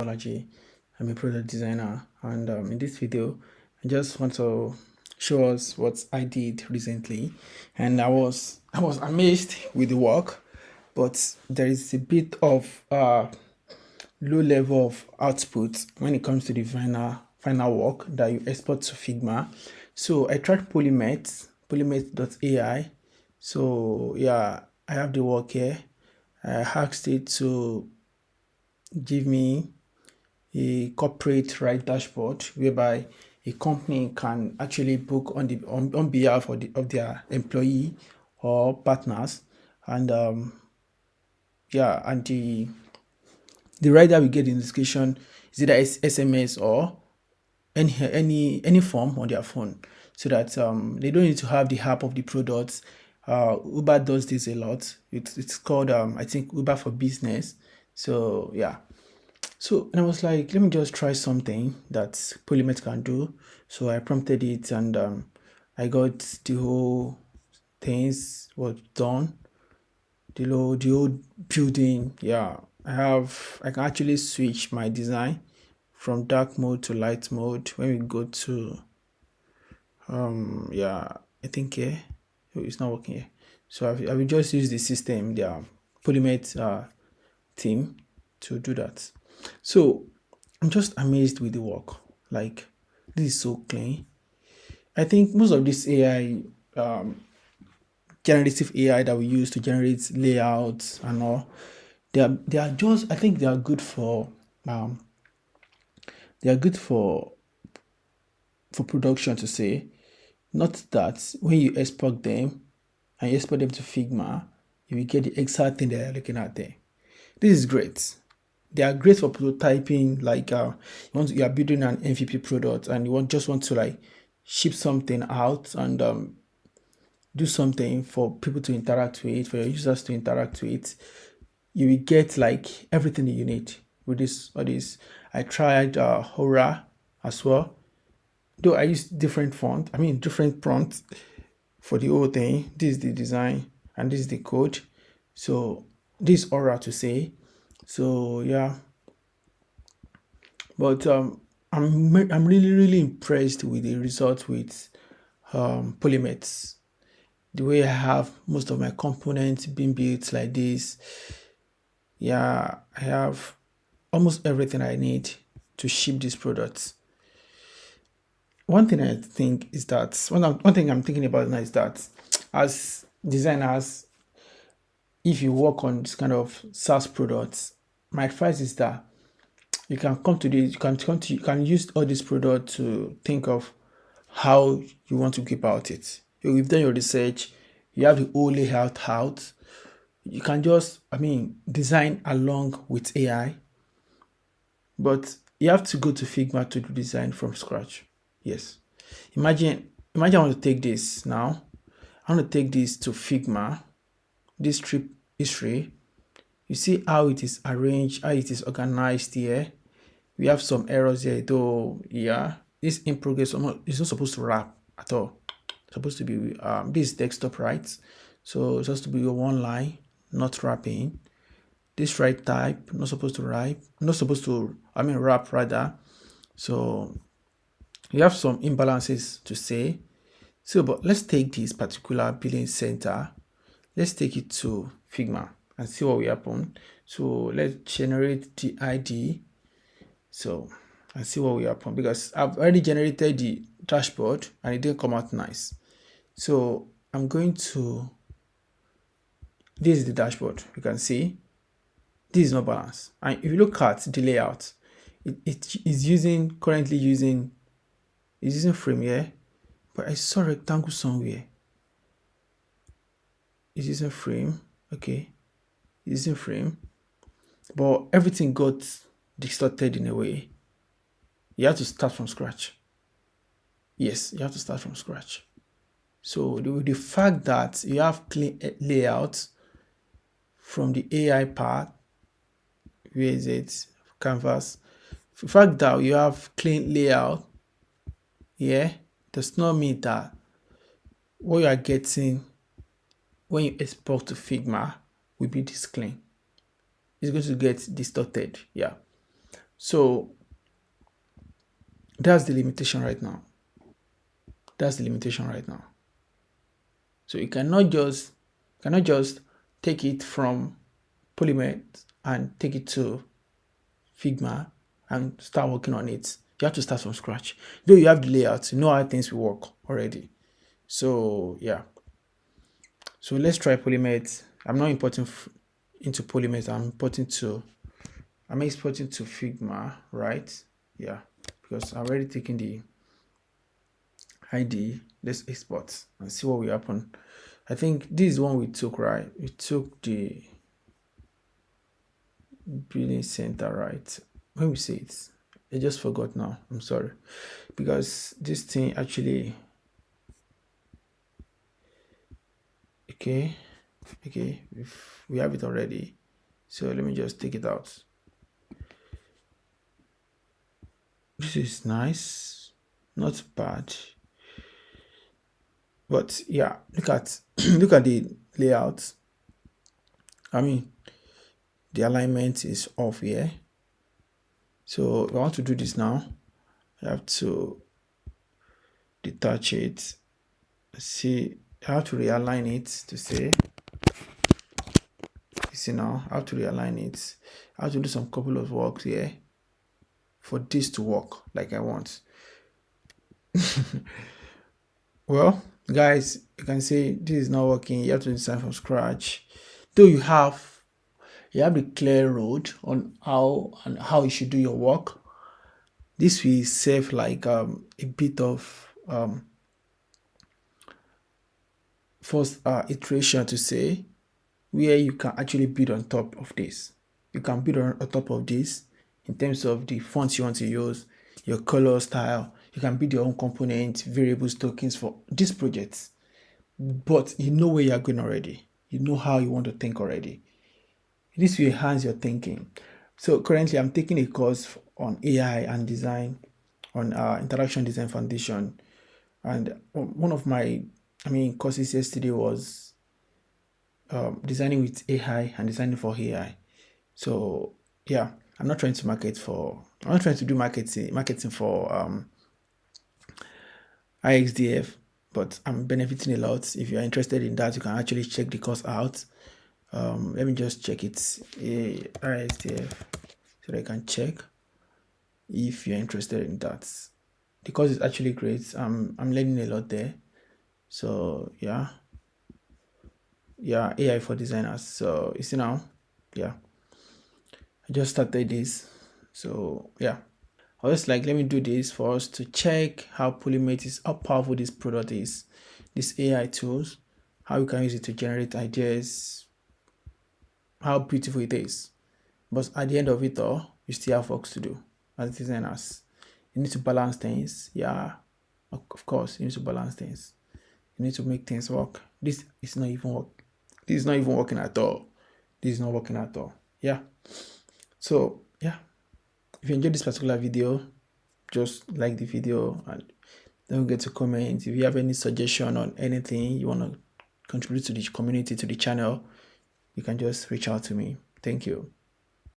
Technology. I'm a product designer, and in this video, I just want to show us what I did recently, and I was amazed with the work, but there is a bit of low level of output when it comes to the final work that you export to Figma. So I tried Polymet.ai. So yeah, I have the work here. I asked it to give me a corporate right dashboard whereby a company can actually book on behalf of their employee or partners, and yeah, and the rider will get the notification is either SMS or any form on their phone, so that they don't need to have the app of the products. Uber does this a lot. It's called I think Uber for Business. So yeah. So and I was like, let me just try something that Polymet can do. So I prompted it, and I got the whole things was done. The whole building. Yeah, I can actually switch my design from dark mode to light mode when we go to yeah, I think here. Oh, it's not working here. So I will just use the system, the Polymet team to do that. So I'm just amazed with the work. Like, this is so clean. I think most of this AI, generative AI that we use to generate layouts and all, they are just, I think um they are good for production to say. Not that when you export them and you export them to Figma, you will get the exact thing that you're looking at there. This is great. They are great for prototyping, like you are building an MVP product and you want to like ship something out and do something for people to interact with, for your users to interact with. You will get like everything that you need with this or this. I tried Aura as well, though I used different prompts for the whole thing. This is the design and this is the code. So this is Aura to say. So yeah, but I'm really impressed with the result with Polymets. The way I have most of my components being built like this. Yeah, I have almost everything I need to ship these products. One thing I think is that one thing I'm thinking about now is that as designers, if you work on this kind of SaaS products, my advice is that you can use all this product to think of how you want to go about it. You've done your research, you have the whole layout out. You can just, design along with AI, but you have to go to Figma to do design from scratch. Yes. Imagine I want to take this now. I want to take this to Figma, this trip history. You see how it is arranged, how it is organized here. We have some errors here, though. Yeah, this in progress is not supposed to wrap at all. It's supposed to be this desktop, right? So it's supposed to be one line, not wrapping. This right type not supposed to wrap rather. So you have some imbalances to say. So, but let's take this particular billing center. Let's take it to Figma and see what will happen. So let's generate the ID. So and see what will happen, because I've already generated the dashboard and it didn't come out nice. So I'm going to, this is the dashboard. You can see this is not balanced. And if you look at the layout, it is currently using frame here, but I saw rectangle somewhere. It's using frame, okay. It's using frame, but everything got distorted in a way. You have to start from scratch. Yes, you have to start from scratch. So the fact that you have clean layout from the AI part, where is it? Canvas. The fact that you have clean layout here does not mean that what you are getting when you export to Figma will be this clean. It's going to get distorted. Yeah. So that's the limitation right now. That's the limitation right now. So you cannot just take it from Polymet and take it to Figma and start working on it. You have to start from scratch. Though you have the layout, you know how things will work already. So yeah. So let's try Polymet. I'm not importing into Polymet. I'm exporting to Figma, right? Yeah, because I'm already taking the ID. Let's export and see what will happen. I think this is one we took, right? We took the billing center, right? When we say it, I just forgot now. I'm sorry, because this thing actually, okay, if we have it already, so let me just take it out. This is nice, not bad, but yeah, look at look at the layout. I mean, the alignment is off here. So if I want to do this now, I have to detach it. See, I have to realign it to say, you see now, I have to realign it. I have to do some couple of works here for this to work like I want. Well, guys, you can see this is not working. You have to design from scratch. Though you have the clear road on how you should do your work. This will save like a bit of first iteration to say, where you can actually build on top of this. You can build on top of this in terms of the fonts you want to use, your color style. You can build your own components, variables, tokens for this project. But you know where you're going already. You know how you want to think already. This will enhance your thinking. So currently I'm taking a course on AI and design, on interaction design foundation. And one of my courses yesterday was designing with AI and designing for AI. So yeah, I'm not trying to do marketing for IXDF, but I'm benefiting a lot. If you're interested in that, you can actually check the course out. Let me just check it, IXDF, so that I can check if you're interested in that. The course is actually great. I'm learning a lot there. So yeah, AI for designers. So you see now, yeah, I just started this. So yeah, I was like, let me do this for us to check how Polymet is, how powerful this product is, these AI tools, how you can use it to generate ideas, how beautiful it is. But at the end of it all, you still have work to do as designers. You need to balance things. Yeah, of course, you need to balance things. You need to make things work. This is not even work. This is not even working at all. This is not working at all. Yeah. So yeah, if you enjoyed this particular video, just like the video and don't forget to comment. If you have any suggestion on anything you want to contribute to the community, to the channel, you can just reach out to me. Thank you.